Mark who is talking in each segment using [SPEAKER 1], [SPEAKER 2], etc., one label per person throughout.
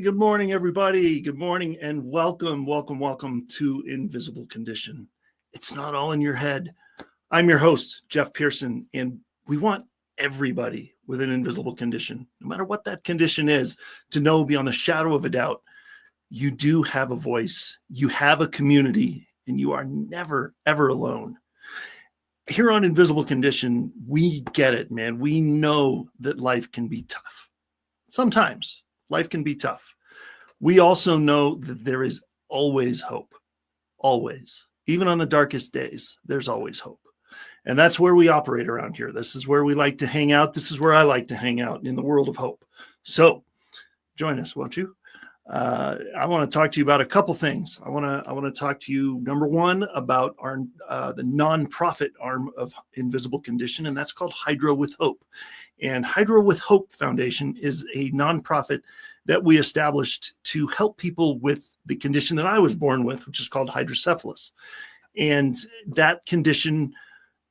[SPEAKER 1] good morning, everybody. Good morning and welcome to Invisible Condition. It's not all in your head. I'm your host, Jeff Pearson, and we want everybody with an invisible condition, no matter what that condition is, to know beyond the shadow of a doubt, you do have a voice, you have a community, and you are never, ever alone. Here on Invisible Condition, we get it, man. We know that life can be tough. Sometimes life can be tough. We also know that there is always hope. Always. Even on the darkest days, there's always hope. And that's where we operate around here. This is where we like to hang out. This is where I like to hang out, in the world of hope. So join us, won't you? I want to talk to you about a couple things. I want to talk to you, number one, about our the nonprofit arm of Invisible Condition, and that's called Hydro with Hope. And Hydro with Hope Foundation is a nonprofit that we established to help people with the condition that I was born with, which is called hydrocephalus. And that condition,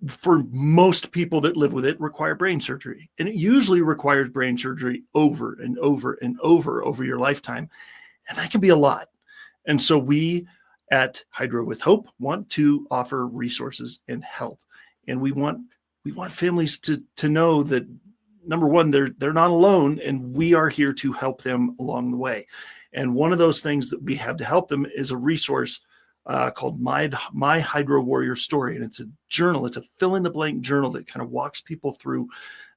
[SPEAKER 1] for most people that live with it, require brain surgery. And it usually requires brain surgery over and over and over your lifetime. And that can be a lot. And so we at Hydro with Hope want to offer resources and help. And we want families to know that, number one, they're not alone, and we are here to help them along the way. And one of those things that we have to help them is a resource called My Hydro Warrior Story. And it's a journal. It's a fill-in-the-blank journal that kind of walks people through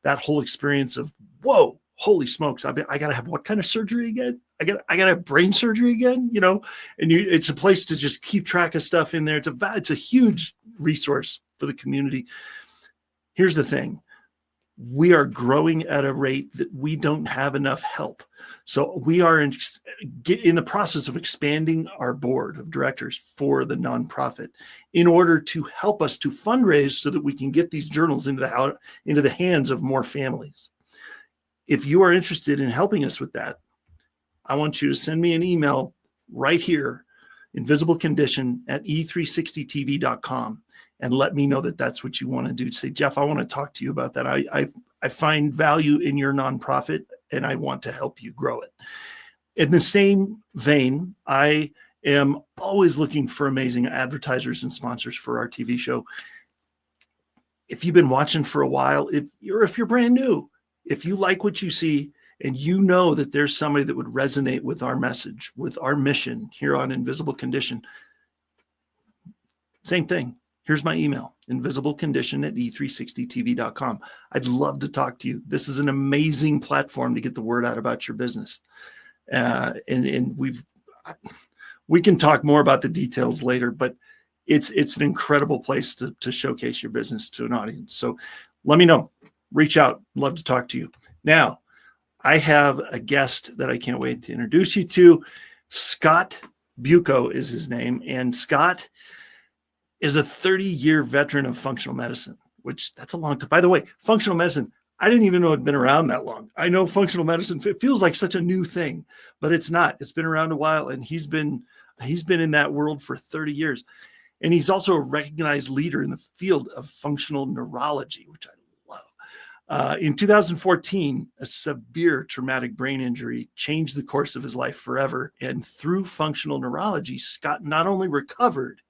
[SPEAKER 1] that whole experience of, whoa, holy smokes, I got to have what kind of surgery again? I got to have brain surgery again, you know? And it's a place to just keep track of stuff in there. It's a huge resource for the community. Here's the thing. We are growing at a rate that we don't have enough help. So we are in the process of expanding our board of directors for the nonprofit in order to help us to fundraise so that we can get these journals into the hands of more families. If you are interested in helping us with that, I want you to send me an email right here, invisiblecondition@e360tv.com. And let me know that that's what you want to do. Say, Jeff, I want to talk to you about that. I find value in your nonprofit, and I want to help you grow it. In the same vein, I am always looking for amazing advertisers and sponsors for our TV show. If you've been watching for a while, if you're brand new, if you like what you see and you know that there's somebody that would resonate with our message, with our mission here on Invisible Condition, same thing. Here's my email, invisiblecondition@e360tv.com. I'd love to talk to you. This is an amazing platform to get the word out about your business. And we can talk more about the details later, but it's an incredible place to showcase your business to an audience. So let me know. Reach out. Love to talk to you. Now, I have a guest that I can't wait to introduce you to. Scott Bukow is his name. And Scott is a 30-year veteran of functional medicine, which that's a long time. By the way, functional medicine, I didn't even know it'd been around that long. I know functional medicine, it feels like such a new thing, but it's not. It's been around a while, and he's been in that world for 30 years. And he's also a recognized leader in the field of functional neurology, which I love. In 2014, a severe traumatic brain injury changed the course of his life forever. And through functional neurology, Scott not only recovered,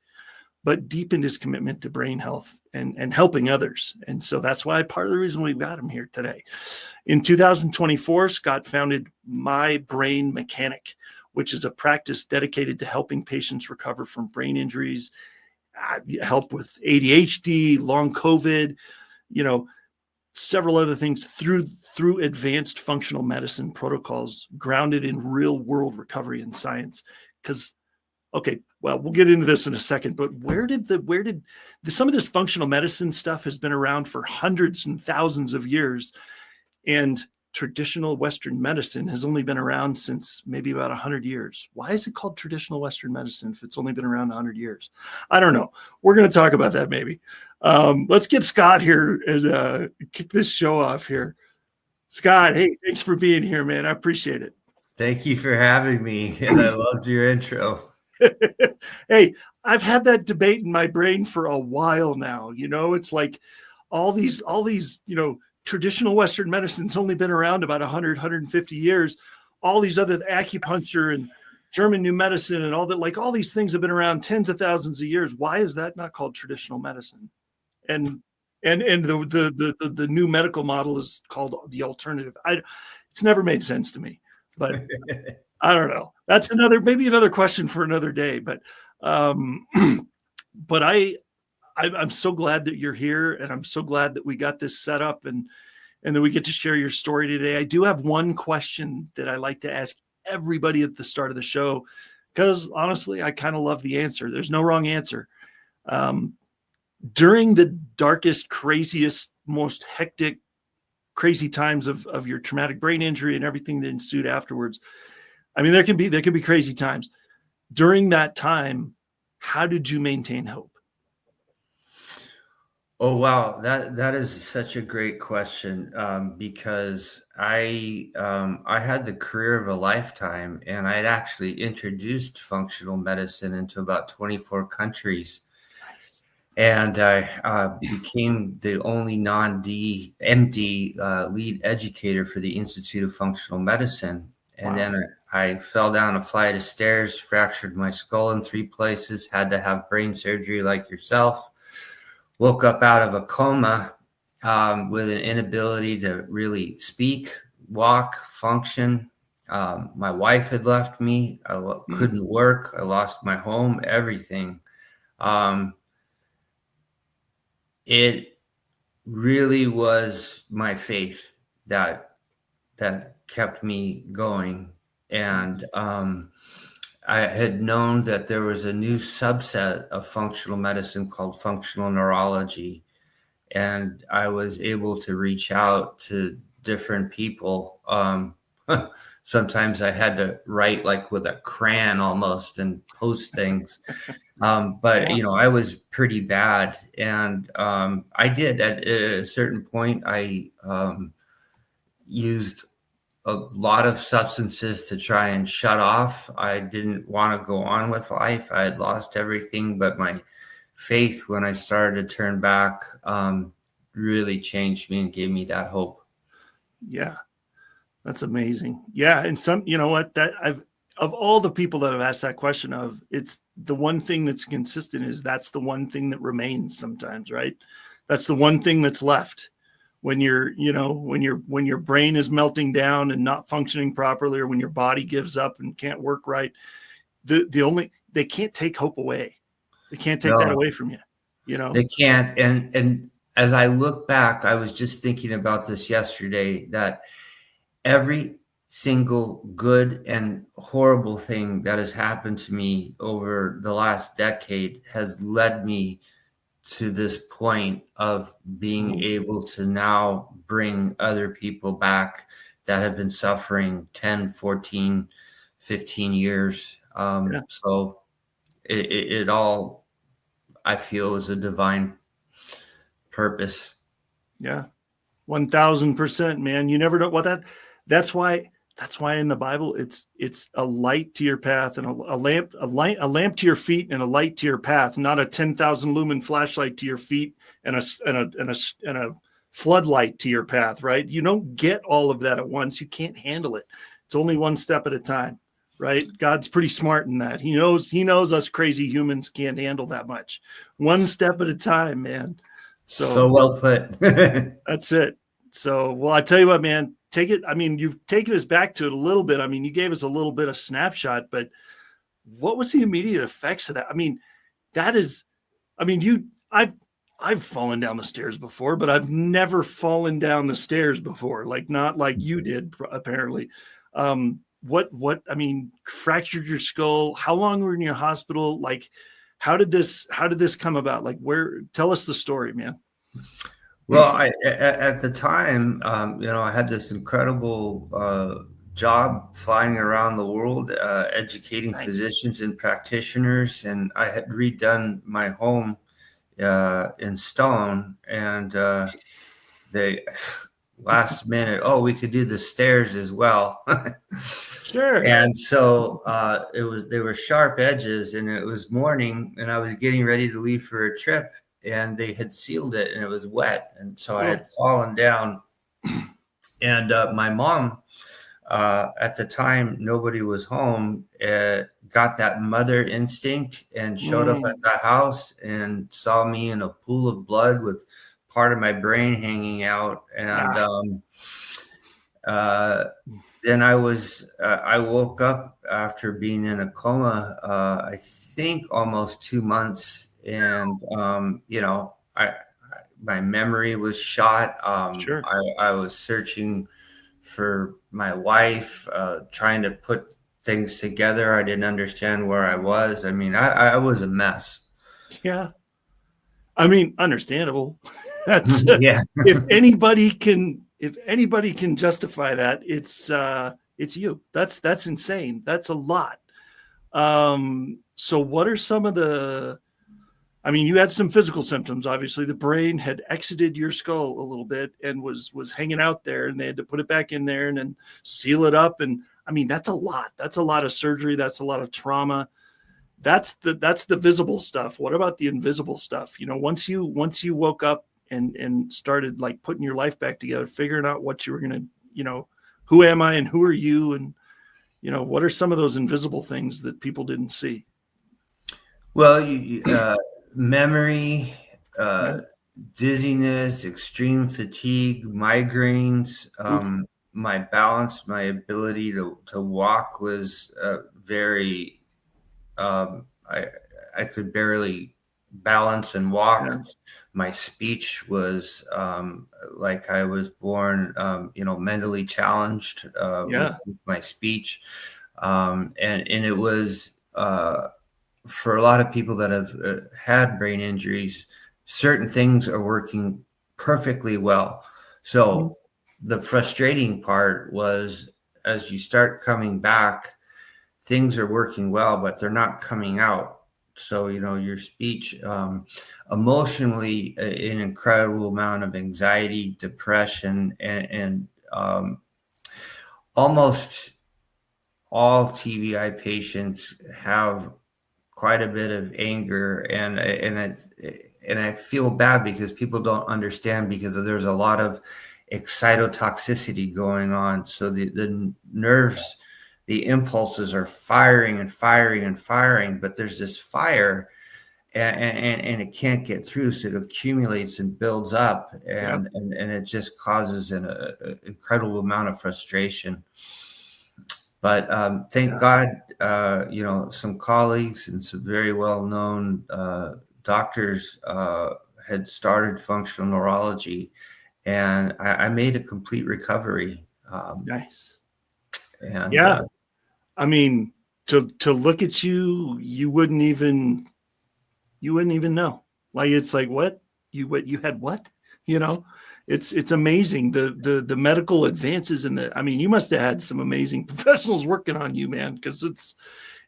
[SPEAKER 1] but deepened his commitment to brain health and helping others. And so that's why part of the reason we've got him here today. In 2024, Scott founded My Brain Mechanic, which is a practice dedicated to helping patients recover from brain injuries, help with ADHD, long COVID, several other things through advanced functional medicine protocols grounded in real world recovery and science. Okay, well, we'll get into this in a second, but where did some of this functional medicine stuff has been around for hundreds and thousands of years, and traditional Western medicine has only been around since maybe about 100 years. Why is it called traditional Western medicine if it's only been around 100 years? I don't know. We're going to talk about that maybe. Let's get Scott here and kick this show off here. Scott, hey, thanks for being here, man. I appreciate it.
[SPEAKER 2] Thank you for having me, and I loved your intro.
[SPEAKER 1] Hey, I've had that debate in my brain for a while now. It's like all these, traditional Western medicine's only been around about 100, 150 years. all these other acupuncture and German new medicine and all that, like all these things have been around tens of thousands of years. Why is that not called traditional medicine? And the new medical model is called the alternative. It's never made sense to me, but I don't know. That's maybe another question for another day. But but I'm so glad that you're here, and I'm so glad that we got this set up and that we get to share your story today. I do have one question that I like to ask everybody at the start of the show, because honestly, I kind of love the answer. There's no wrong answer. During the darkest, craziest, most hectic, crazy times of your traumatic brain injury and everything that ensued afterwards, I mean, there can be crazy times. During that time, how did you maintain hope?
[SPEAKER 2] Oh, wow. That is such a great question, because I had the career of a lifetime, and I had actually introduced functional medicine into about 24 countries.
[SPEAKER 1] Nice.
[SPEAKER 2] And I became the only non-M.D. Lead educator for the Institute of Functional Medicine. And then I fell down a flight of stairs, fractured my skull in 3 places, had to have brain surgery like yourself. Woke up out of a coma with an inability to really speak, walk, function. My wife had left me. I couldn't work. I lost my home, everything. It really was my faith that kept me going. And I had known that there was a new subset of functional medicine called functional neurology. And I was able to reach out to different people. Sometimes I had to write like with a crayon almost and post things. But, I was pretty bad. And I did at a certain point, I used a lot of substances to try and shut off. I didn't want to go on with life. I had lost everything, but my faith, when I started to turn back, really changed me and gave me that hope.
[SPEAKER 1] Yeah, that's amazing. Yeah, and of all the people that have asked that question, it's the one thing that's consistent is that's the one thing that remains sometimes, right? That's the one thing that's left. When when your brain is melting down and not functioning properly, or when your body gives up and can't work right, they can't take hope away. They can't take that away from you.
[SPEAKER 2] They can't. And as I look back, I was just thinking about this yesterday, that every single good and horrible thing that has happened to me over the last decade has led me to this point of being able to now bring other people back that have been suffering 10, 14, 15 years. So it all, I feel, is a divine purpose.
[SPEAKER 1] Yeah. 1000%, man. You never know what that's why in the Bible, it's a light to your path and a lamp to your feet and a light to your path, not a 10,000 lumen flashlight to your feet and a floodlight to your path, right? You don't get all of that at once. You can't handle it. It's only one step at a time, right? God's pretty smart in that. He knows us crazy humans can't handle that much. One step at a time, man.
[SPEAKER 2] So well put.
[SPEAKER 1] That's it. So, well, I tell you what, man, take it. I mean, you've taken us back to it a little bit. I mean, you gave us a little bit of snapshot, but what was the immediate effects of that? I mean, I've fallen down the stairs before, but I've never fallen down the stairs before. Like, not like you did, apparently. Fractured your skull. How long were you in your hospital? Like, how did this come about? Like, tell us the story, man.
[SPEAKER 2] Well, at the time, I had this incredible job flying around the world, educating physicians and practitioners, and I had redone my home in stone, and they last minute, we could do the stairs as well.
[SPEAKER 1] Sure.
[SPEAKER 2] And so they were sharp edges, and it was morning, and I was getting ready to leave for a trip. And they had sealed it, and it was wet. And so I had fallen down, and my mom at the time, nobody was home. Got that mother instinct and showed up at the house and saw me in a pool of blood with part of my brain hanging out. And then I woke up after being in a coma, I think almost 2 months. And, my memory was shot.
[SPEAKER 1] Sure.
[SPEAKER 2] I was searching for my wife, trying to put things together. I didn't understand where I was. I mean, I was a mess.
[SPEAKER 1] Yeah. I mean, understandable. That's
[SPEAKER 2] yeah.
[SPEAKER 1] if anybody can justify that, it's you. That's insane. That's a lot. So what are some of the, I mean, you had some physical symptoms. Obviously, the brain had exited your skull a little bit and was hanging out there, and they had to put it back in there and then seal it up. And I mean, that's a lot. That's a lot of surgery. That's a lot of trauma. That's the visible stuff. What about the invisible stuff? Once you woke up and started like putting your life back together, figuring out what you were gonna, who am I and who are you, and what are some of those invisible things that people didn't see?
[SPEAKER 2] Well, memory, dizziness, extreme fatigue, migraines, my balance, my ability to walk was very, I could barely balance and walk. Yeah. My speech was like I was born, mentally challenged with my speech. And it was, for a lot of people that have had brain injuries, certain things are working perfectly well. So the frustrating part was, as you start coming back, things are working well, but they're not coming out. So, your speech, emotionally, an incredible amount of anxiety, depression, and almost all TBI patients have quite a bit of anger, and I feel bad because people don't understand, because there's a lot of excitotoxicity going on. So the nerves, the impulses are firing and firing and firing, but there's this fire and it can't get through. So it accumulates and builds up, and it just causes an incredible amount of frustration. But thank God, some colleagues and some very well-known doctors had started functional neurology, and I made a complete recovery.
[SPEAKER 1] Nice.
[SPEAKER 2] And
[SPEAKER 1] I mean, to look at you, you wouldn't even know. Like, it's like, what you had what? It's amazing the medical advances I mean, you must have had some amazing professionals working on you, man, because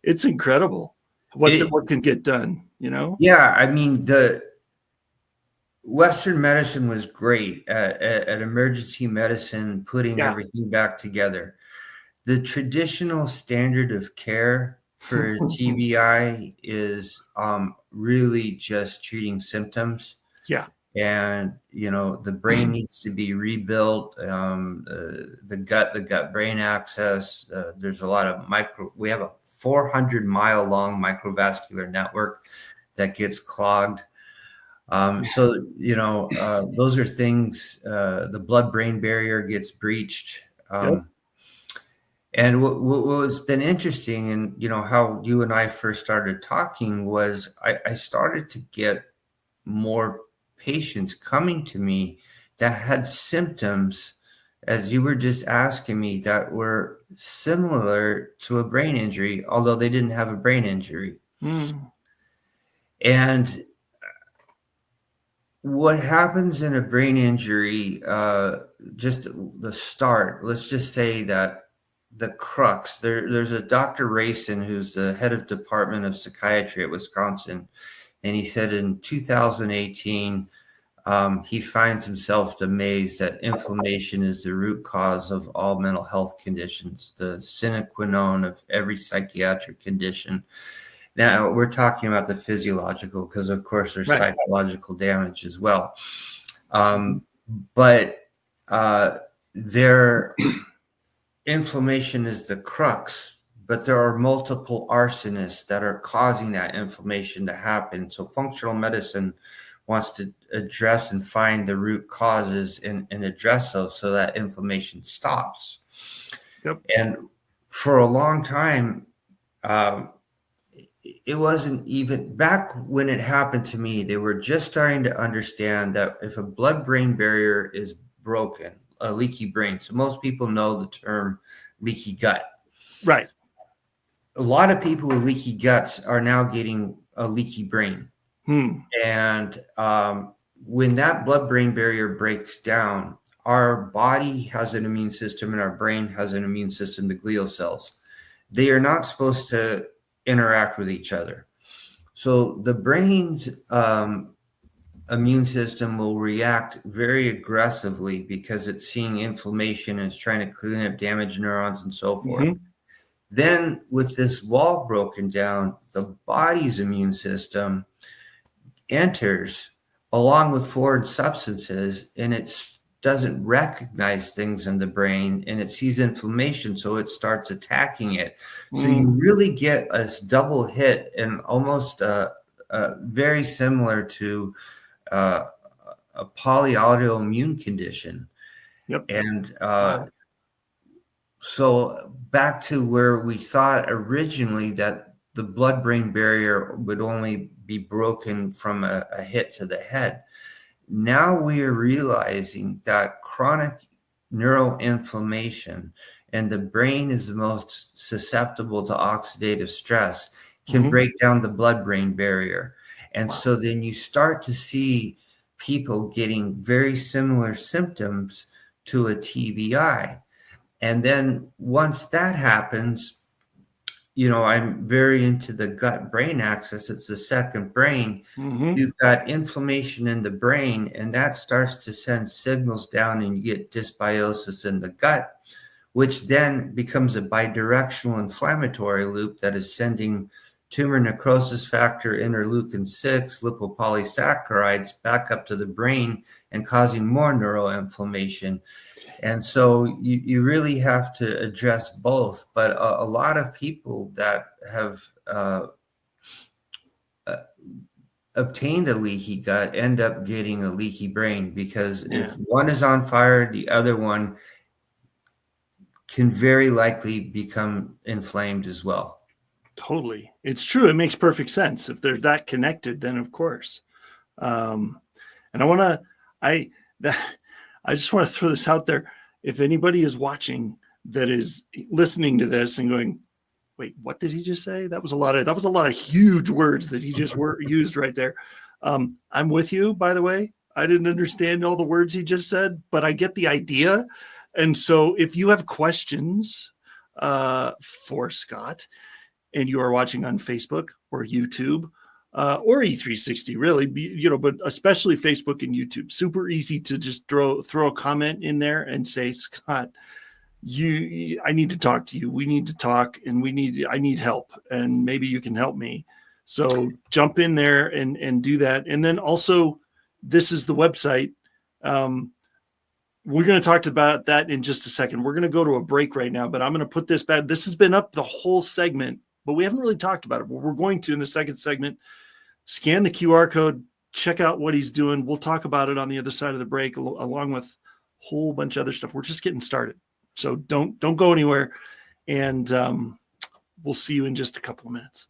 [SPEAKER 1] it's incredible what can get done,
[SPEAKER 2] Yeah, I mean, the Western medicine was great at emergency medicine, putting everything back together. The traditional standard of care for TBI is really just treating symptoms.
[SPEAKER 1] Yeah.
[SPEAKER 2] And, the brain needs to be rebuilt, the gut brain axis. There's a lot of we have a 400-mile long microvascular network that gets clogged. So, those are things, the blood-brain barrier gets breached. And what's been interesting, and, how you and I first started talking, was I started to get more patients coming to me that had symptoms, as you were just asking me, that were similar to a brain injury, although they didn't have a brain injury. And what happens in a brain injury, just the start, let's just say that the crux, there's a Dr. Rayson, who's the head of Department of Psychiatry at Wisconsin. And he said in 2018, he finds himself amazed that inflammation is the root cause of all mental health conditions, the sine qua non of every psychiatric condition. Now, we're talking about the physiological, because, of course, there's psychological damage as well. But there inflammation is the crux, but there are multiple arsonists that are causing that inflammation to happen. So functional medicine wants to address and find the root causes and address those so that inflammation stops.
[SPEAKER 1] Yep.
[SPEAKER 2] And for a long time, it wasn't even back when it happened to me. They were just starting to understand that if a blood-brain barrier is broken, a leaky brain. So most people know the term leaky gut.
[SPEAKER 1] Right.
[SPEAKER 2] A lot of people with leaky guts are now getting a leaky brain. And when that blood-brain barrier breaks down, our body has an immune system and our brain has an immune system, the glial cells. They are not supposed to interact with each other. So the brain's immune system will react very aggressively because it's seeing inflammation and it's trying to clean up damaged neurons and so forth. Then with this wall broken down, the body's immune system enters along with foreign substances, and it doesn't recognize things in the brain, and it sees inflammation, so it starts attacking it. So you really get a double hit, and almost very similar to a polyautoimmune condition.
[SPEAKER 1] Yep.
[SPEAKER 2] And so back to where we thought originally that the blood-brain barrier would only be broken from a hit to the head. Now we are realizing that chronic neuroinflammation, and the brain is the most susceptible to oxidative stress, can break down the blood-brain barrier. And so then you start to see people getting very similar symptoms to a TBI. And then once that happens, I'm very into the gut-brain axis. It's the second brain. You've got inflammation in the brain, and that starts to send signals down, and you get dysbiosis in the gut, which then becomes a bidirectional inflammatory loop that is sending tumor necrosis factor, interleukin-6, lipopolysaccharides back up to the brain and causing more neuroinflammation. And so you really have to address both. But a lot of people that have obtained a leaky gut end up getting a leaky brain, because if one is on fire, the other one can very likely become inflamed as well.
[SPEAKER 1] Totally. It's true. It makes perfect sense. If they're that connected, then of course. And I just want to throw this out there. If anybody is watching that is listening to this and going, wait, what did he just say? That was a lot of huge words that he just used right there. I'm with you, by the way. I didn't understand all the words he just said, but I get the idea. And so if you have questions for Scott, and you are watching on Facebook or YouTube, or E360, really, but especially Facebook and YouTube, super easy to just throw a comment in there and say, Scott, I need to talk to you. We need to talk, and I need help, and maybe you can help me. So jump in there and do that. And then also, this is the website. We're going to talk about that in just a second. We're going to go to a break right now, but I'm going to put this back. This has been up the whole segment, but we haven't really talked about it. But we're going to, in the second segment, scan the QR code, check out what he's doing. We'll talk about it on the other side of the break, along with a whole bunch of other stuff. We're just getting started. So don't go anywhere. And we'll see you in just a couple of minutes.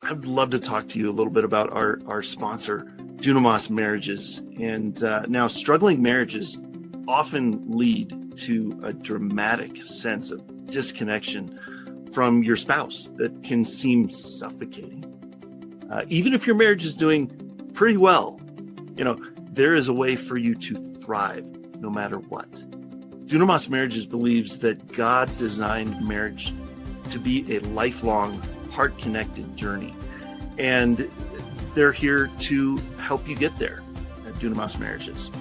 [SPEAKER 1] I'd love to talk to you a little bit about our sponsor, Junimos Marriages. And now struggling marriages often lead to a dramatic sense of disconnection from your spouse that can seem suffocating. Even if your marriage is doing pretty well, there is a way for you to thrive no matter what. Dunamis Marriages believes that God designed marriage to be a lifelong, heart-connected journey. And they're here to help you get there at Dunamis Marriages.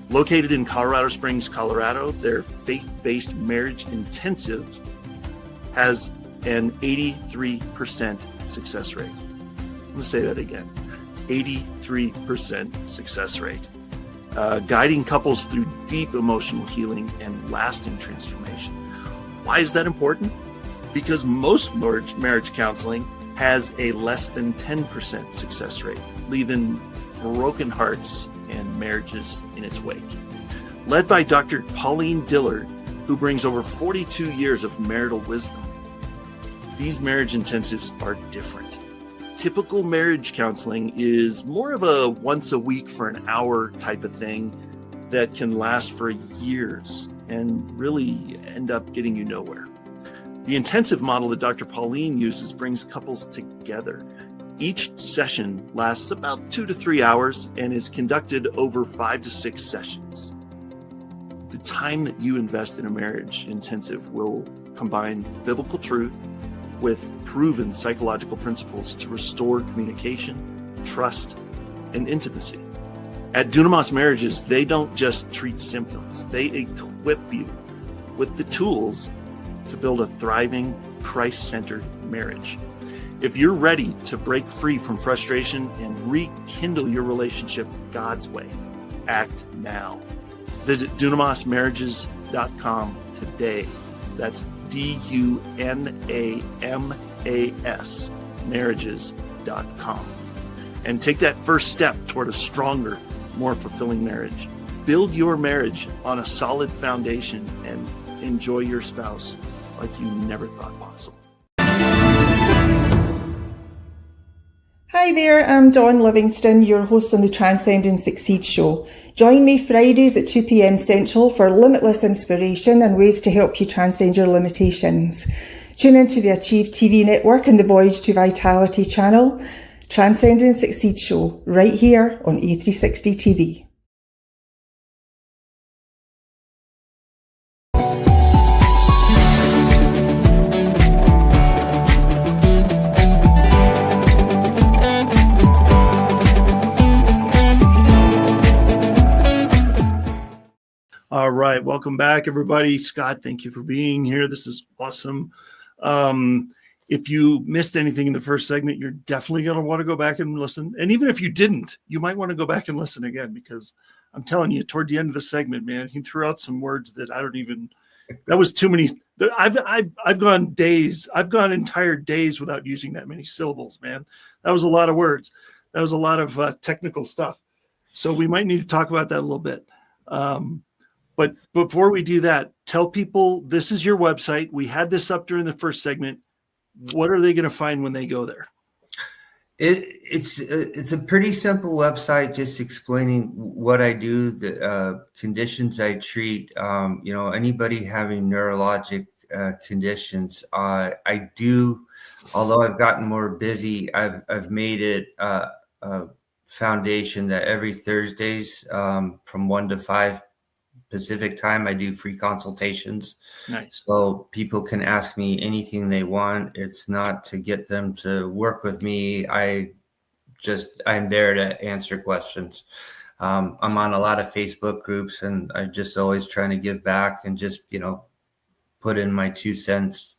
[SPEAKER 1] Located in Colorado Springs, Colorado, their faith-based marriage intensive has an 83% success rate. I'm going to say that again, 83% success rate. Guiding couples through deep emotional healing and lasting transformation. Why is that important? Because most marriage counseling has a less than 10% success rate, leaving broken hearts and marriages in its wake. Led by Dr. Pauline Dillard, who brings over 42 years of marital wisdom, these marriage intensives are different. Typical marriage counseling is more of a once a week for an hour type of thing that can last for years and really end up getting you nowhere. The intensive model that Dr. Pauline uses brings couples together. Each session lasts about 2 to 3 hours and is conducted over 5 to 6 sessions. The time that you invest in a marriage intensive will combine biblical truth with proven psychological principles to restore communication, trust, and intimacy. At Dunamis Marriages, they don't just treat symptoms, they equip you with the tools to build a thriving, Christ-centered marriage. If you're ready to break free from frustration and rekindle your relationship God's way, act now. Visit DunamisMarriages.com today. That's DUNAMAS marriages.com. And take that first step toward a stronger, more fulfilling marriage. Build your marriage on a solid foundation and enjoy your spouse like you never thought possible.
[SPEAKER 3] Hi there, I'm Dawn Livingston, your host on the Transcend and Succeed show. Join me Fridays at 2 p.m. Central for limitless inspiration and ways to help you transcend your limitations. Tune into the Achieve TV network and the Voyage to Vitality channel. Transcend and Succeed show, right here on A360 TV.
[SPEAKER 1] All right. Welcome back, everybody. Scott, thank you for being here. This is awesome. If you missed anything in the first segment, you're definitely going to want to go back and listen. And even if you didn't, you might want to go back and listen again, because I'm telling you, toward the end of the segment, man, he threw out some words that that was too many. I've gone days. I've gone entire days without using that many syllables, man. That was a lot of words. That was a lot of technical stuff. So we might need to talk about that a little bit. But before we do that, tell people this is your website. We had this up during the first segment. What are they going to find when they go there?
[SPEAKER 2] It's a pretty simple website, just explaining what I do, the conditions I treat. Anybody having neurologic conditions, I do. Although I've gotten more busy, I've made it a foundation that every Thursdays from 1 to 5 Pacific time, I do free consultations.
[SPEAKER 1] Nice.
[SPEAKER 2] So people can ask me anything they want. It's not to get them to work with me. I'm there to answer questions. I'm on a lot of Facebook groups, and I just always trying to give back and just, put in my 2 cents.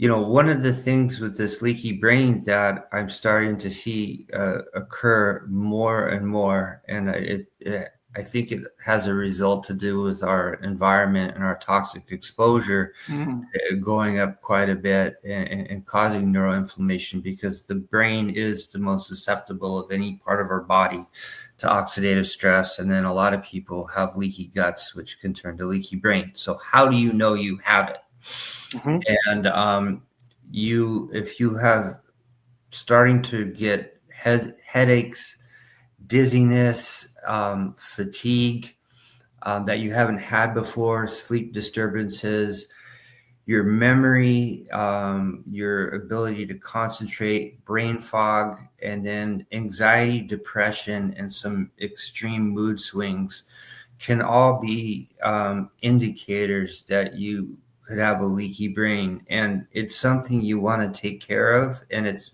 [SPEAKER 2] One of the things with this leaky brain that I'm starting to see occur more and more, and I think it has a result to do with our environment and our toxic exposure going up quite a bit and causing neuroinflammation, because the brain is the most susceptible of any part of our body to oxidative stress. And then a lot of people have leaky guts, which can turn to leaky brain. So how do you know you have it? Mm-hmm. And if you have starting to get headaches, dizziness, fatigue that you haven't had before, sleep disturbances, your memory, your ability to concentrate, brain fog, and then anxiety, depression, and some extreme mood swings can all be indicators that you could have a leaky brain. And it's something you want to take care of, and it's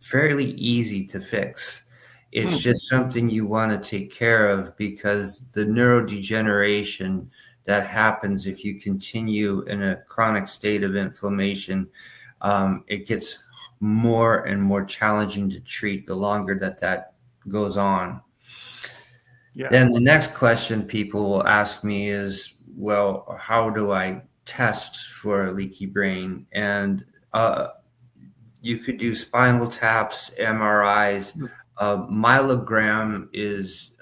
[SPEAKER 2] fairly easy to fix. It's just something you want to take care of, because the neurodegeneration that happens if you continue in a chronic state of inflammation, it gets more and more challenging to treat the longer that goes on.
[SPEAKER 1] Yeah.
[SPEAKER 2] Then the next question people will ask me is, well, how do I test for a leaky brain? And you could do spinal taps, MRIs. Myelogram is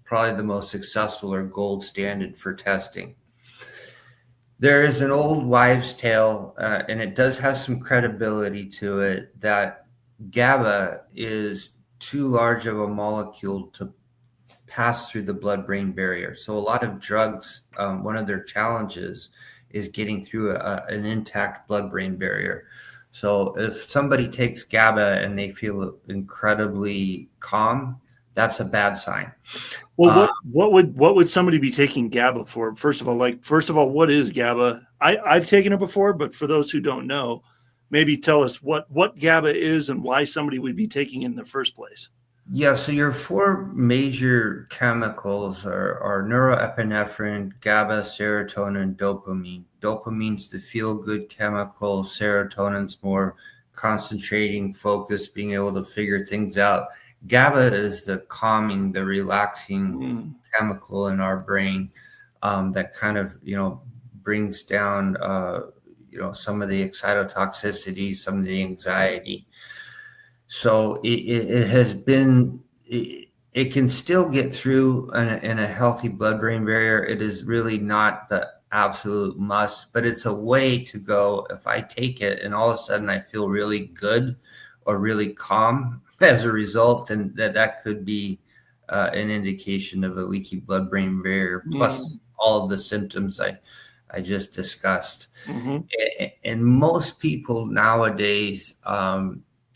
[SPEAKER 2] probably the most successful or gold standard for testing. There is an old wives' tale, and it does have some credibility to it, that GABA is too large of a molecule to pass through the blood-brain barrier. So a lot of drugs, one of their challenges is getting through an intact blood-brain barrier. So if somebody takes GABA and they feel incredibly calm, that's a bad sign.
[SPEAKER 1] Well, what would somebody be taking GABA for? First of all, what is GABA? I've taken it before, but for those who don't know, maybe tell us what GABA is and why somebody would be taking it in the first place.
[SPEAKER 2] Yeah, so your four major chemicals are neuroepinephrine, GABA, serotonin, dopamine. Dopamine's the feel-good chemical. Serotonin's more concentrating, focus, being able to figure things out. GABA is the calming, the relaxing chemical in our brain that kind of, brings down, some of the excitotoxicity, some of the anxiety. So it has been, it can still get through in a healthy blood-brain barrier. It is really not the absolute must, but it's a way to go. If I take it and all of a sudden I feel really good or really calm as a result, then that could be an indication of a leaky blood-brain barrier, plus all of the symptoms I just discussed. And most people nowadays,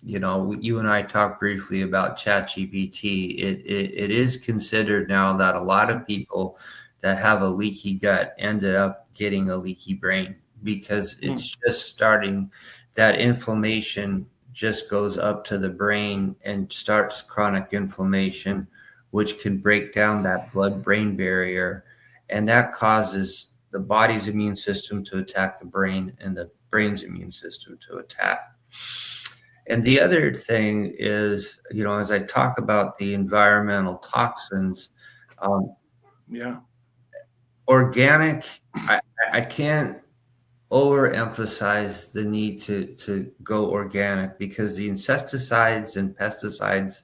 [SPEAKER 2] you and I talked briefly about ChatGPT. It is considered now that a lot of people that have a leaky gut ended up getting a leaky brain, because it's just starting, that inflammation just goes up to the brain and starts chronic inflammation, which can break down that blood-brain barrier. And that causes the body's immune system to attack the brain and the brain's immune system to attack. And the other thing is, as I talk about the environmental toxins, organic, I can't overemphasize the need to go organic, because the insecticides and pesticides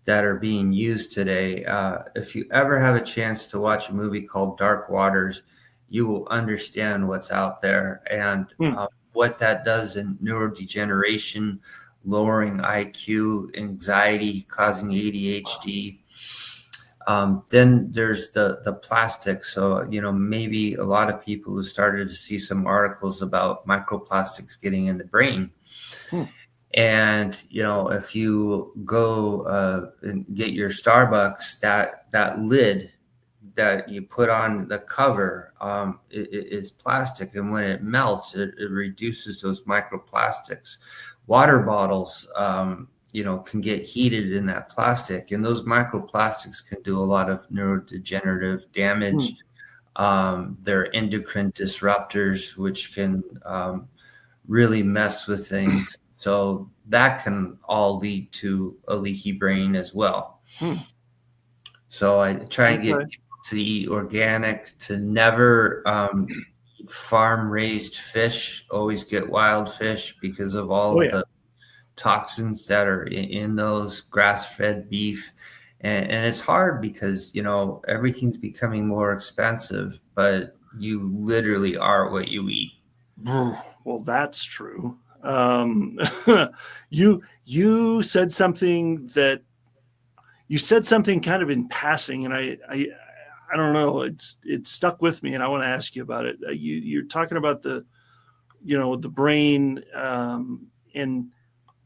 [SPEAKER 2] that are being used today, if you ever have a chance to watch a movie called Dark Waters, you will understand what's out there and what that does in neurodegeneration, lowering IQ, anxiety, causing ADHD. Then there's the plastic. So, maybe a lot of people have started to see some articles about microplastics getting in the brain. And, if you go and get your Starbucks, that lid that you put on the cover is plastic. And when it melts, it reduces those microplastics. Water bottles, can get heated in that plastic, and those microplastics can do a lot of neurodegenerative damage. They're endocrine disruptors, which can really mess with things. So that can all lead to a leaky brain as well. So I try and get people to eat organic, to never eat farm-raised fish, always get wild fish because of all of the toxins that are in those, grass-fed beef. And it's hard because, everything's becoming more expensive, but you literally are what you eat.
[SPEAKER 1] Well, that's true. You said something that, you said something kind of in passing, and I don't know, it's stuck with me, and I want to ask you about it. You're talking about the brain, and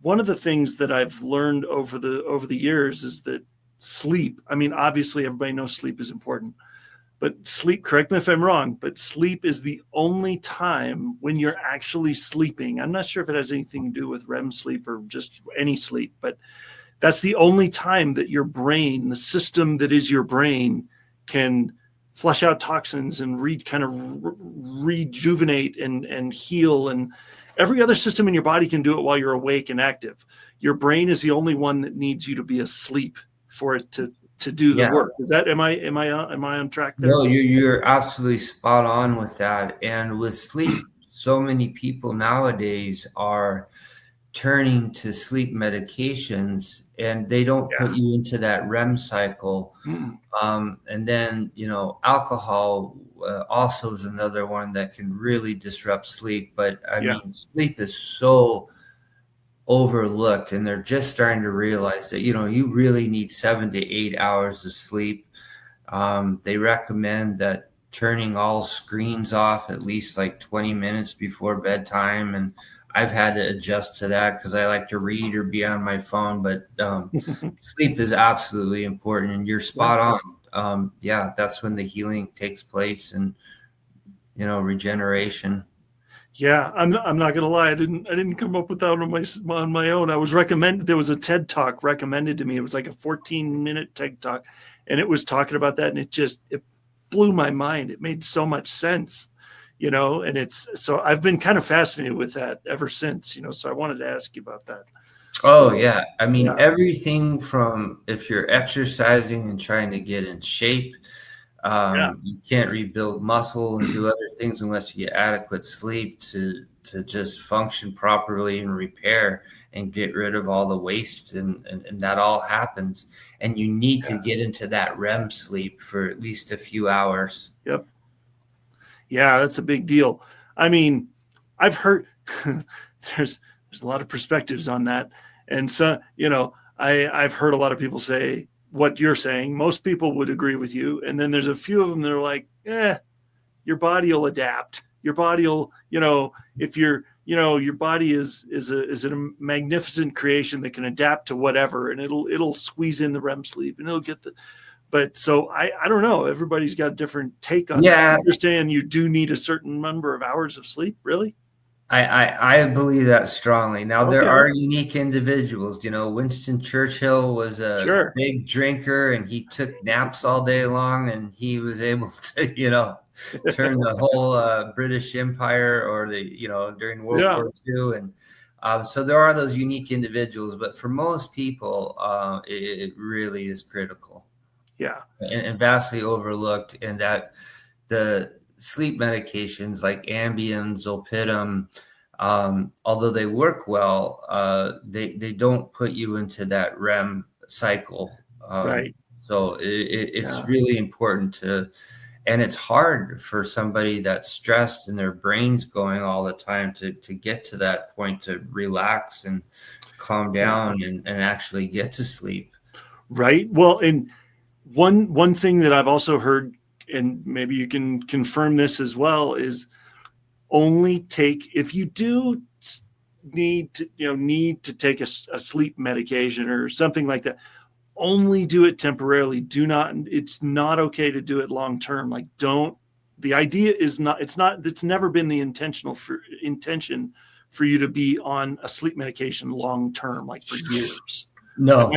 [SPEAKER 1] one of the things that I've learned over the years is that sleep. I mean, obviously, everybody knows sleep is important, but sleep. Correct me if I'm wrong, but sleep is the only time when you're actually sleeping. I'm not sure if it has anything to do with REM sleep or just any sleep, but that's the only time that your brain, the system that is your brain, can flush out toxins and rejuvenate and heal. And every other system in your body can do it while you're awake and active. Your brain is the only one that needs you to be asleep for it to do the work. Is that, am I on track there?
[SPEAKER 2] No, you're absolutely spot on with that. And with sleep, so many people nowadays are turning to sleep medications, and they don't put you into that REM cycle. And then, alcohol also is another one that can really disrupt sleep. But I mean, sleep is so overlooked, and they're just starting to realize that, you really need 7 to 8 hours of sleep. They recommend that turning all screens off at least like 20 minutes before bedtime. And I've had to adjust to that because I like to read or be on my phone, but sleep is absolutely important, and you're spot on. That's when the healing takes place, and, regeneration.
[SPEAKER 1] Yeah, I'm not gonna lie. I didn't come up with that on my own. I was recommended. There was a TED Talk recommended to me. It was like a 14-minute TED Talk, and it was talking about that, and it blew my mind. It made so much sense, and so I've been kind of fascinated with that ever since, so I wanted to ask you about that.
[SPEAKER 2] Oh yeah. I mean, everything from if you're exercising and trying to get in shape, you can't rebuild muscle and do other things unless you get adequate sleep to just function properly and repair and get rid of all the waste, and that all happens. And you need to get into that REM sleep for at least a few hours.
[SPEAKER 1] Yep. Yeah, that's a big deal. I mean, I've heard there's a lot of perspectives on that. And so, I've heard a lot of people say what you're saying. Most people would agree with you. And then there's a few of them that are like, your body will adapt. Your body will, if you're, your body is a magnificent creation that can adapt to whatever, and it'll squeeze in the REM sleep, and it'll get but so I don't know. Everybody's got a different take on that. I understand you do need a certain number of hours of sleep, really?
[SPEAKER 2] I believe that strongly. Now, there are unique individuals. Winston Churchill was a big drinker, and he took naps all day long, and he was able to, turn the whole British Empire, or during World War II. And so there are those unique individuals, but for most people, it really is critical.
[SPEAKER 1] Yeah.
[SPEAKER 2] And vastly overlooked, and that the sleep medications like Ambien, Zolpidem, although they work well, they don't put you into that REM cycle.
[SPEAKER 1] Right.
[SPEAKER 2] So it's really important and it's hard for somebody that's stressed and their brain's going all the time to get to that point, to relax and calm down and actually get to sleep.
[SPEAKER 1] Right. Well, and one thing that I've also heard, and maybe you can confirm this as well, is if you do need to take a sleep medication or something like that, only do it temporarily. It's not okay to do it long term. Like, the idea is it's never been the intention for you to be on a sleep medication long term, like for years.
[SPEAKER 2] No.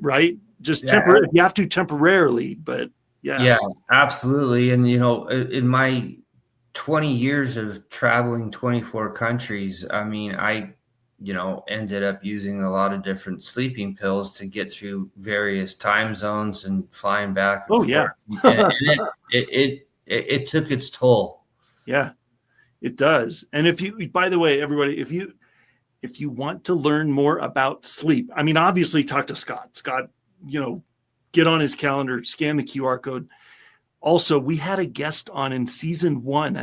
[SPEAKER 1] Right? Just temporarily. You have to temporarily, but
[SPEAKER 2] yeah, absolutely. And in my 20 years of traveling 24 countries, I mean, I ended up using a lot of different sleeping pills to get through various time zones and flying back and forth. And it took its toll.
[SPEAKER 1] Yeah, it does. And by the way, everybody, if you want to learn more about sleep, I mean, obviously talk to Scott. Scott, get on his calendar, scan the QR code. Also, we had a guest on in season one,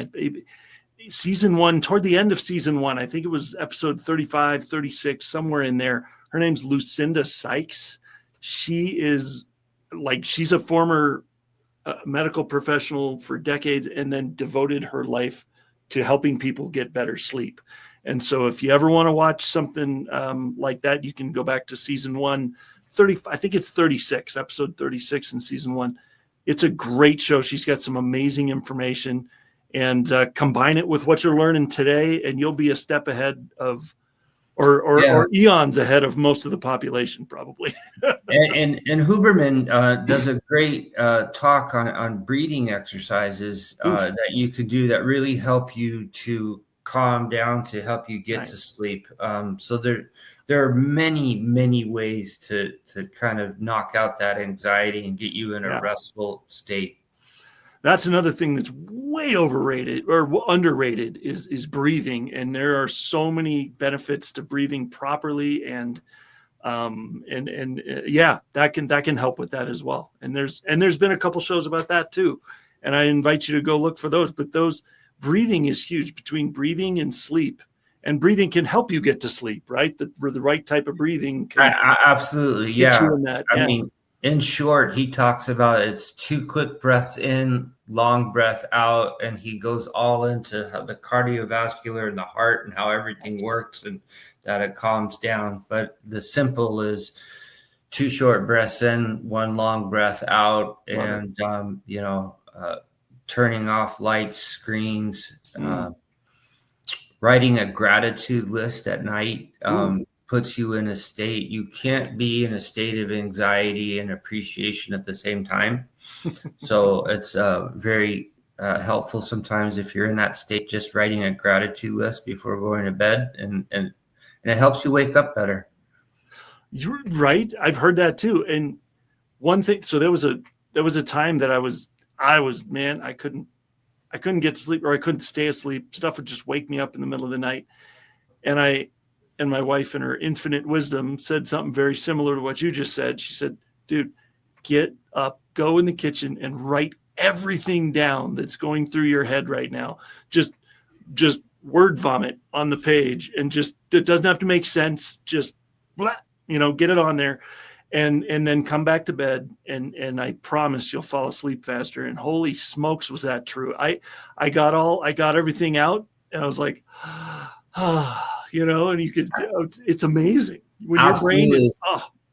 [SPEAKER 1] toward the end of season one. I think it was episode 35, 36, somewhere in there. Her name's Lucinda Sykes. She is like, she's a former medical professional for decades and then devoted her life to helping people get better sleep. And so if you ever want to watch something like that, you can go back to season 1, I think it's 36, episode 36 in season 1. It's a great show. She's got some amazing information, and combine it with what you're learning today, and you'll be a step ahead of, or eons ahead of most of the population, probably.
[SPEAKER 2] and Huberman does a great talk on breathing exercises that you could do that really help you to calm down, to help you get to sleep. So there are many ways to kind of knock out that anxiety and get you in a restful state.
[SPEAKER 1] That's another thing that's way overrated or underrated is breathing. And there are so many benefits to breathing properly. And that can help with that as well. And there's been a couple shows about that too. And I invite you to go look for those, but breathing is huge, between breathing and sleep. And breathing can help you get to sleep, right? The right type of breathing can
[SPEAKER 2] absolutely,
[SPEAKER 1] get you in that.
[SPEAKER 2] I mean, in short, he talks about it's 2 quick breaths in, long breath out, and he goes all into how the cardiovascular and the heart and how everything works and that it calms down. But the simple is 2 short breaths in, 1 long breath out, and turning off lights, screens, writing a gratitude list at night. Puts you in a state. You can't be in a state of anxiety and appreciation at the same time. So it's very helpful sometimes if you're in that state, just writing a gratitude list before going to bed, and it helps you wake up better.
[SPEAKER 1] You're right. I've heard that too. And one thing, so there was a time that I was, man, I couldn't get to sleep, or I couldn't stay asleep. Stuff would just wake me up in the middle of the night. And my wife, in her infinite wisdom, said something very similar to what you just said. She said, dude, get up, go in the kitchen and write everything down that's going through your head right now. Just word vomit on the page, and it doesn't have to make sense. Just blah, get it on there, and then come back to bed. And I promise you'll fall asleep faster. And holy smokes, was that true. I got everything out, and I was like, and you could, it's amazing when your brain is,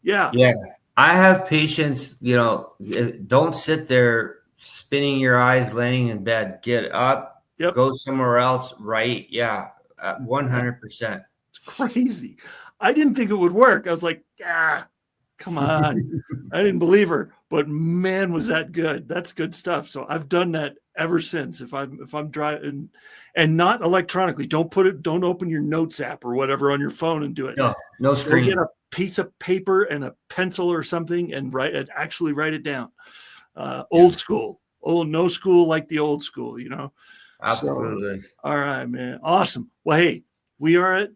[SPEAKER 1] yeah.
[SPEAKER 2] I have patients, don't sit there spinning your eyes, laying in bed, get up, go somewhere else, write. 100%.
[SPEAKER 1] It's crazy. I didn't think it would work. I was like, come on. I didn't believe her, but man, was that good. That's good stuff. So I've done that ever since. If I'm driving, and not electronically, don't open your notes app or whatever on your phone and do it.
[SPEAKER 2] No screen.
[SPEAKER 1] Get a piece of paper and a pencil or something and actually write it down. Old school. No school like the old school,
[SPEAKER 2] Absolutely.
[SPEAKER 1] So, all right, man. Awesome. Well, hey, we are at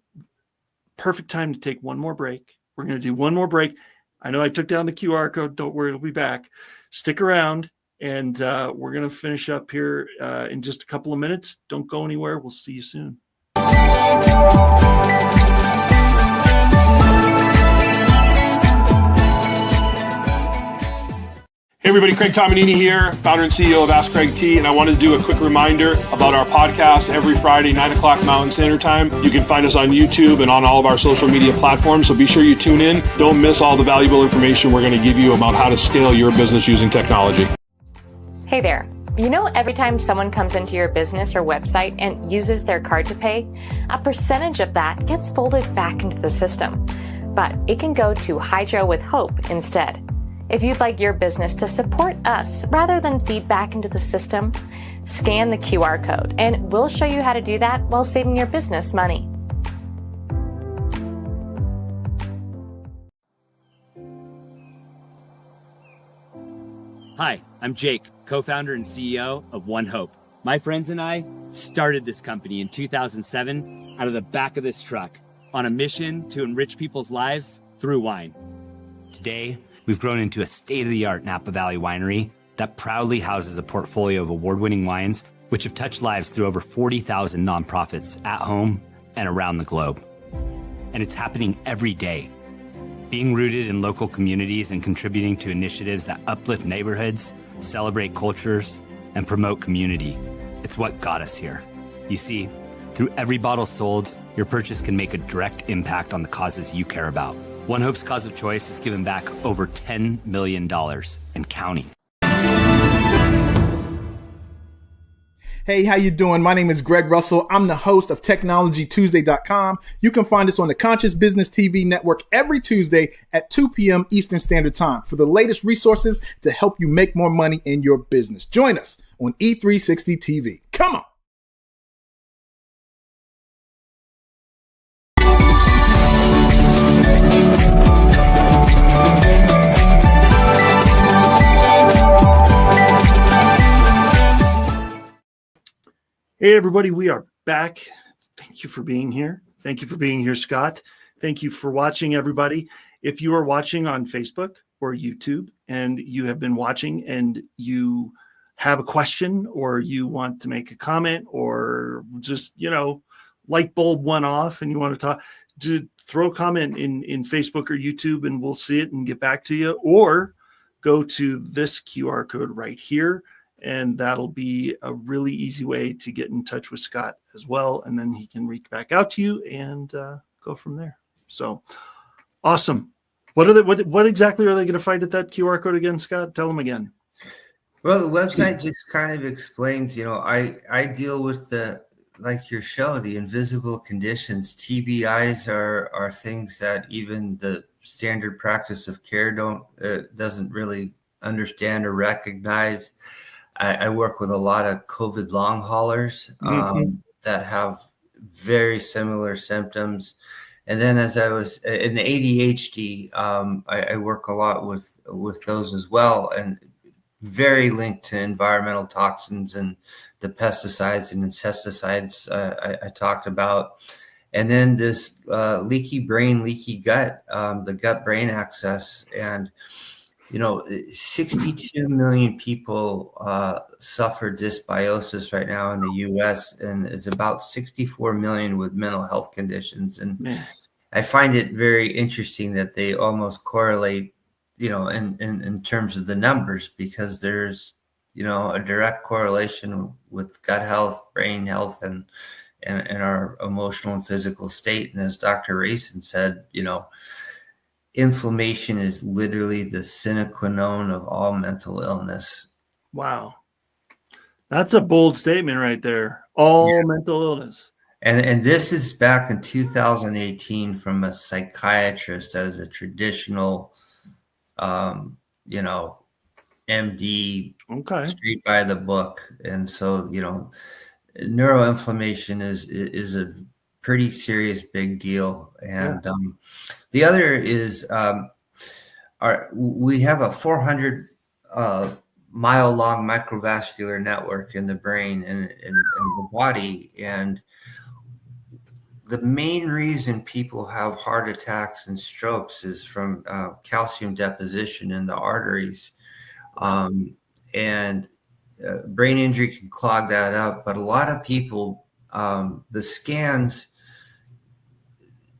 [SPEAKER 1] perfect time to take one more break. We're going to do one more break. I know I took down the QR code. Don't worry, it'll be back. Stick around, and we're going to finish up here in just a couple of minutes. Don't go anywhere. We'll see you soon.
[SPEAKER 4] Hey everybody, Craig Tomanini here, founder and CEO of Ask Craig T, and I wanted to do a quick reminder about our podcast every Friday, 9 o'clock Mountain Standard Time. You can find us on YouTube and on all of our social media platforms, so be sure you tune in. Don't miss all the valuable information we're going to give you about how to scale your business using technology.
[SPEAKER 5] Hey there. Every time someone comes into your business or website and uses their card to pay, a percentage of that gets folded back into the system. But it can go to Hydro with Hope instead. If you'd like your business to support us rather than feed back into the system, scan the QR code and we'll show you how to do that while saving your business money.
[SPEAKER 6] Hi, I'm Jake, co-founder and CEO of One Hope. My friends and I started this company in 2007 out of the back of this truck on a mission to enrich people's lives through wine. Today, we've grown into a state-of-the-art Napa Valley winery that proudly houses a portfolio of award-winning wines which have touched lives through over 40,000 nonprofits at home and around the globe. And it's happening every day. Being rooted in local communities and contributing to initiatives that uplift neighborhoods, celebrate cultures, and promote community. It's what got us here. You see, through every bottle sold, your purchase can make a direct impact on the causes you care about. One Hope's cause of choice has given back over $10 million and counting.
[SPEAKER 7] Hey, how you doing? My name is Greg Russell. I'm the host of TechnologyTuesday.com. You can find us on the Conscious Business TV network every Tuesday at 2 p.m. Eastern Standard Time for the latest resources to help you make more money in your business. Join us on E360 TV. Come on.
[SPEAKER 1] Hey, everybody, we are back. Thank you for being here. Thank you for being here, Scott. Thank you for watching, everybody. If you are watching on Facebook or YouTube and you have been watching and you have a question or you want to make a comment or just, light bulb went off and you want to talk, throw a comment in Facebook or YouTube and we'll see it and get back to you, or go to this QR code right here. And that'll be a really easy way to get in touch with Scott as well. And then he can reach back out to you and go from there. So awesome. What exactly are they going to find at that QR code again, Scott? Tell them again.
[SPEAKER 2] Well, the website just kind of explains, I deal with like your show, the invisible conditions. TBIs are things that even the standard practice of care doesn't really understand or recognize. I work with a lot of COVID long haulers that have very similar symptoms. And then as I was in ADHD, I work a lot with those as well, and very linked to environmental toxins and the pesticides and insecticides I talked about. And then this leaky brain, leaky gut, the gut-brain axis. And 62 million people suffer dysbiosis right now in the U.S., and it's about 64 million with mental health conditions. And I find it very interesting that they almost correlate, in terms of the numbers, because there's, a direct correlation with gut health, brain health, and our emotional and physical state. And as Dr. Rayson said, inflammation is literally the sine qua non of all mental illness.
[SPEAKER 1] Wow. That's a bold statement right there. All mental illness.
[SPEAKER 2] And this is back in 2018 from a psychiatrist that is a traditional, M.D. straight by the book. And so, neuroinflammation is a pretty serious big deal. And the other is we have a 400 mile long microvascular network in the brain and in the body. And the main reason people have heart attacks and strokes is from calcium deposition in the arteries. And brain injury can clog that up. But a lot of people, the scans,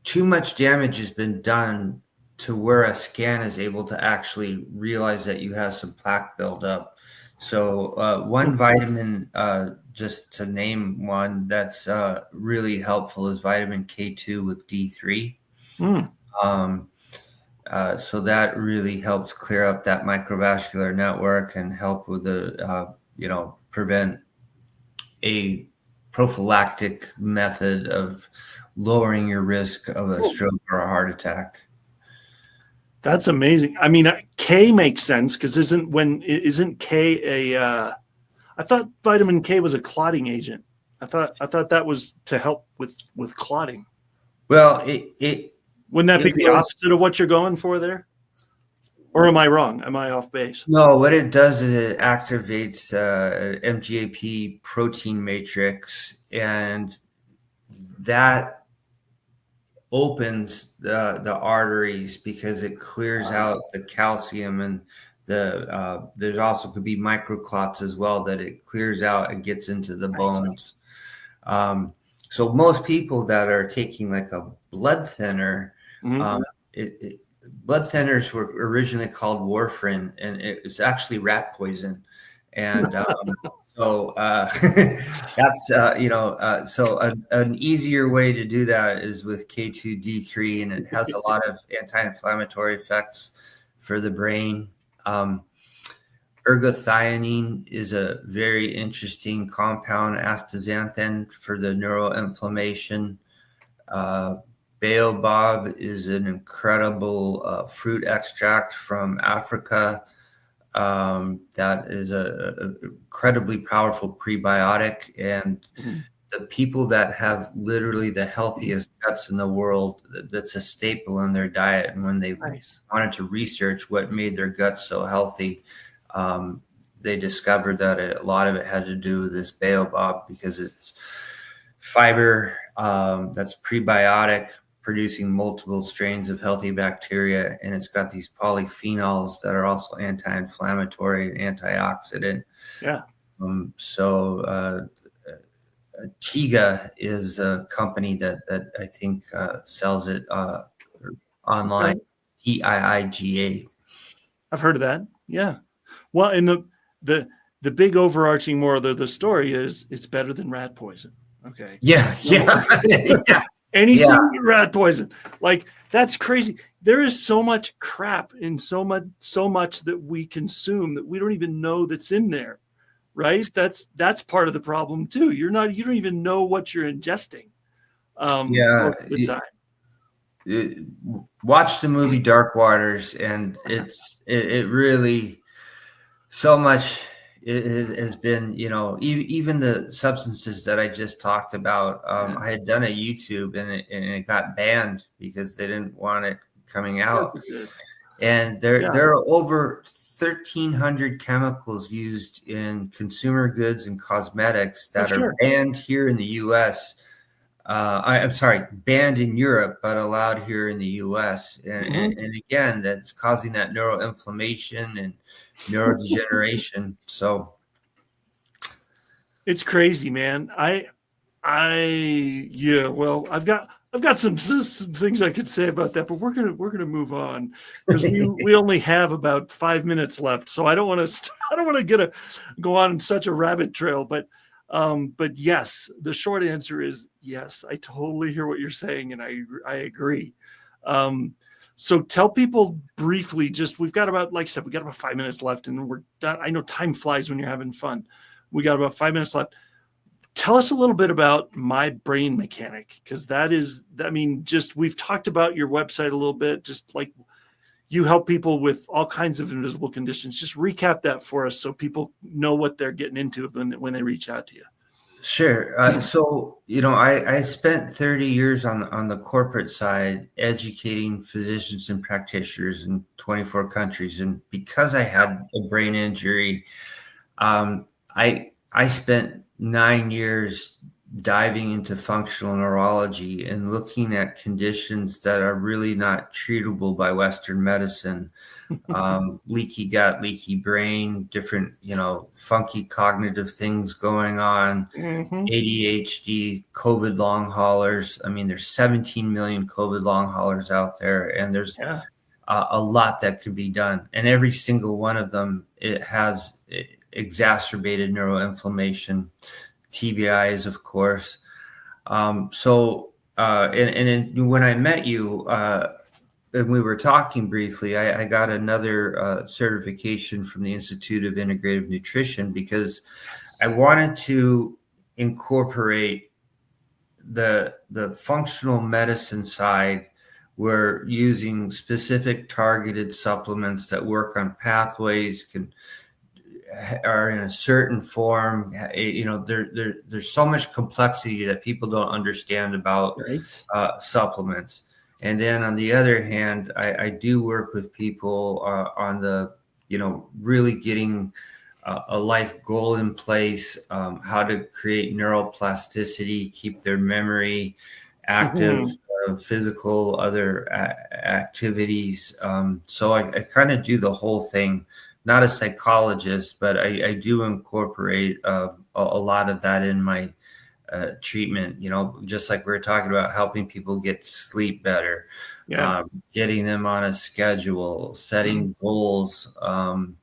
[SPEAKER 2] too much damage has been done to where a scan is able to actually realize that you have some plaque buildup. So one vitamin, just to name one that's really helpful, is vitamin K2 with D3. So that really helps clear up that microvascular network and help with the, prevent a prophylactic method of lowering your risk of a stroke or a heart attack.
[SPEAKER 1] That's amazing. I mean, K makes sense because isn't K a? I thought vitamin K was a clotting agent. I thought that was to help with clotting.
[SPEAKER 2] Well,
[SPEAKER 1] wouldn't that be the opposite of what you're going for there? Or am I wrong? Am I off base?
[SPEAKER 2] No, what it does is it activates MGAP protein matrix, and that opens the arteries because it clears out the calcium, and there's also could be microclots as well that it clears out and gets into the bones. So most people that are taking like a blood thinner, blood thinners were originally called warfarin, and it was actually rat poison. And so that's, so an easier way to do that is with K2D3, and it has a lot of anti-inflammatory effects for the brain. Ergothioneine is a very interesting compound, astaxanthin for the neuroinflammation. Baobab is an incredible fruit extract from Africa that is a incredibly powerful prebiotic. And the people that have literally the healthiest guts in the world, that's a staple in their diet. And when they wanted to research what made their guts so healthy, they discovered that a lot of it had to do with this baobab, because it's fiber that's prebiotic, producing multiple strains of healthy bacteria, and it's got these polyphenols that are also anti-inflammatory and antioxidant.
[SPEAKER 1] Yeah.
[SPEAKER 2] Tiga is a company that I think sells it online. TIIGA.
[SPEAKER 1] I've heard of that. Yeah. Well, and the big overarching moral of the story is it's better than rat poison. Okay.
[SPEAKER 2] Yeah.
[SPEAKER 1] Anything but rat poison. Like, that's crazy. There is so much crap and so much that we consume that we don't even know that's in there. Right? That's part of the problem too. You don't even know what you're ingesting. Most of the time.
[SPEAKER 2] Watch the movie Dark Waters, and it really, so much has been, even the substances that I just talked about. I had done a YouTube and it got banned because they didn't want it coming out. And there are over 1,300 chemicals used in consumer goods and cosmetics that are banned here in the U.S. I'm sorry, banned in Europe, but allowed here in the U.S. And again, that's causing that neuroinflammation and neurodegeneration. So
[SPEAKER 1] it's crazy, man. Well, I've got some things I could say about that, but we're gonna move on, because we only have about 5 minutes left. So I don't want to go on in such a rabbit trail. But yes, the short answer is yes. I totally hear what you're saying, and I agree. So tell people briefly, we've got about, like I said, we got about 5 minutes left, and we're done. I know time flies when you're having fun. We got about 5 minutes left. Tell us a little bit about My Brain Mechanic, because we've talked about your website a little bit, just like you help people with all kinds of invisible conditions. Just recap that for us so people know what they're getting into when they reach out to you.
[SPEAKER 2] Sure. I spent 30 years on the corporate side educating physicians and practitioners in 24 countries. And because I had a brain injury, I spent 9 years diving into functional neurology and looking at conditions that are really not treatable by Western medicine. Leaky gut, leaky brain, different, funky cognitive things going on, ADHD, COVID long haulers. I mean, there's 17 million COVID long haulers out there, and there's a lot that could be done. And every single one of them, it has exacerbated neuroinflammation, TBIs, of course. And when I met you, and we were talking briefly, I got another certification from the Institute of Integrative Nutrition, because I wanted to incorporate the functional medicine side. We're using specific targeted supplements that work on pathways, are in a certain form. There's so much complexity that people don't understand about supplements. And then on the other hand, I do work with people on the, really getting a life goal in place, how to create neuroplasticity, keep their memory active, physical, other activities. So I kind of do the whole thing. Not a psychologist, but I do incorporate a lot of that in my treatment, just like we were talking about helping people get sleep better,
[SPEAKER 1] Yeah.
[SPEAKER 2] Getting them on a schedule, setting goals. And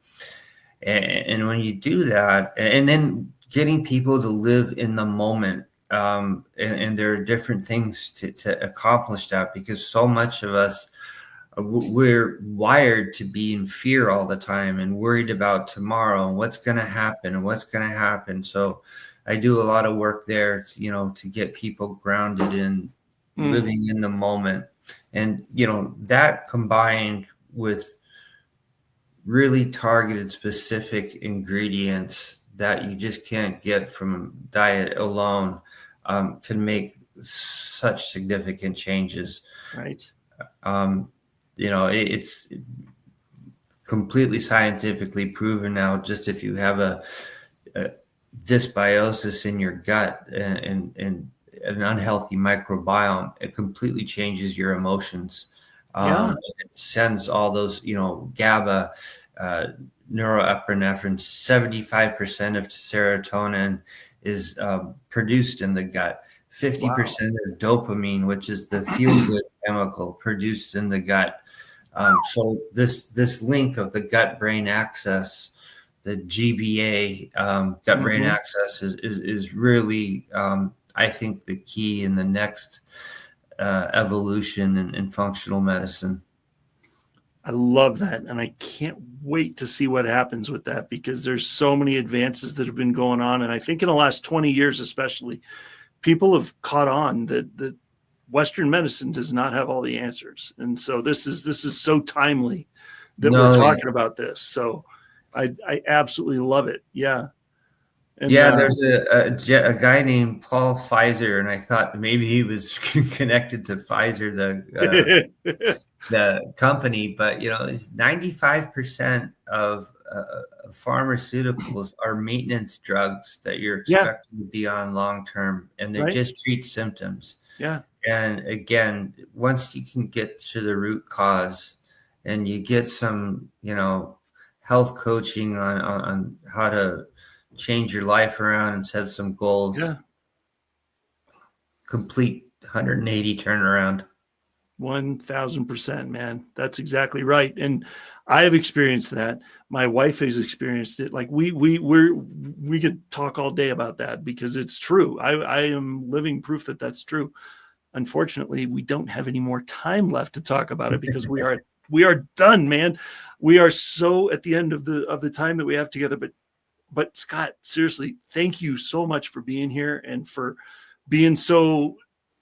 [SPEAKER 2] when you do that, and then getting people to live in the moment, and there are different things to accomplish that, because so much of us, we're wired to be in fear all the time and worried about tomorrow and what's going to happen. So I do a lot of work there, to get people grounded in living in the moment. And, that combined with really targeted specific ingredients that you just can't get from diet alone, can make such significant changes.
[SPEAKER 1] Right.
[SPEAKER 2] It's completely scientifically proven now. Just if you have a dysbiosis in your gut and an unhealthy microbiome, it completely changes your emotions. It sends all those, GABA, neuroepinephrine. 75% of serotonin is produced in the gut. 50% of dopamine, which is the feel-good chemical, produced in the gut. So this link of the gut-brain axis, the GBA, gut-brain axis, is really, I think, the key in the next evolution in functional medicine.
[SPEAKER 1] I love that. And I can't wait to see what happens with that, because there's so many advances that have been going on. And I think in the last 20 years, especially, people have caught on that Western medicine does not have all the answers. And so this is so timely that we're talking about this. So I absolutely love it. Yeah. And,
[SPEAKER 2] there's a guy named Paul Pfizer, and I thought maybe he was connected to Pfizer, the company, but it's 95% of pharmaceuticals are maintenance drugs that you're expected to be on long term, and they just treat symptoms.
[SPEAKER 1] Yeah.
[SPEAKER 2] And again, once you can get to the root cause, and you get some, health coaching on how to change your life around and set some goals.
[SPEAKER 1] Yeah.
[SPEAKER 2] Complete 180 turnaround.
[SPEAKER 1] 1000%, man. That's exactly right. And I have experienced that. My wife has experienced it. Like we could talk all day about that, because it's true. I am living proof that that's true. Unfortunately, we don't have any more time left to talk about it, because we are done, man. We are so at the end of the time that we have together. But Scott, seriously, thank you so much for being here and for being so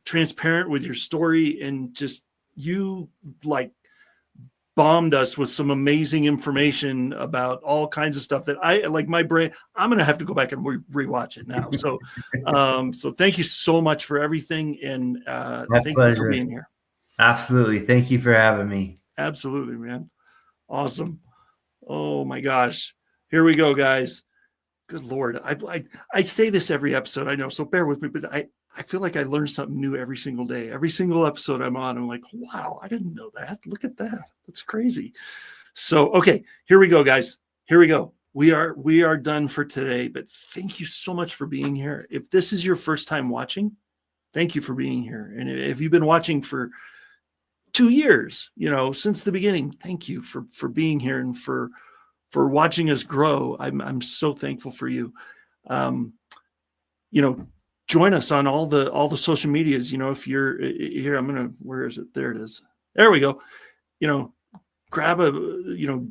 [SPEAKER 1] transparent with your story, and just you bombed us with some amazing information about all kinds of stuff that I like. My brain, I'm going to have to go back and rewatch it now. So, so thank you so much for everything. And thank you for being here.
[SPEAKER 2] Absolutely. Thank you for having me.
[SPEAKER 1] Absolutely, man. Awesome. Oh my gosh. Here we go, guys. Good Lord. I say this every episode, I know, so bear with me, but I feel like I learn something new every single day. Every single episode I'm on, I'm like, wow, I didn't know that. Look at that. That's crazy. So, okay, here we go, guys. Here we go. We are done for today, but thank you so much for being here. If this is your first time watching, thank you for being here. And if you've been watching for 2 years, since the beginning, thank you for being here and for watching us grow. I'm so thankful for you. Join us on all the social medias. If you're here, where is it? There it is. There we go. Grab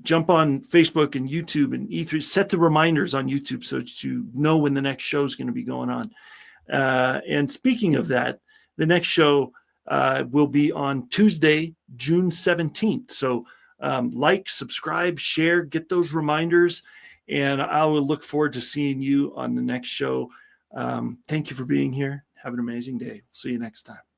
[SPEAKER 1] jump on Facebook and YouTube and E3, set the reminders on YouTube so that you know when the next show is going to be going on. And speaking of that, the next show will be on Tuesday, June 17th. So subscribe, share, get those reminders, and I will look forward to seeing you on the next show. Thank you for being here. Have an amazing day. See you next time.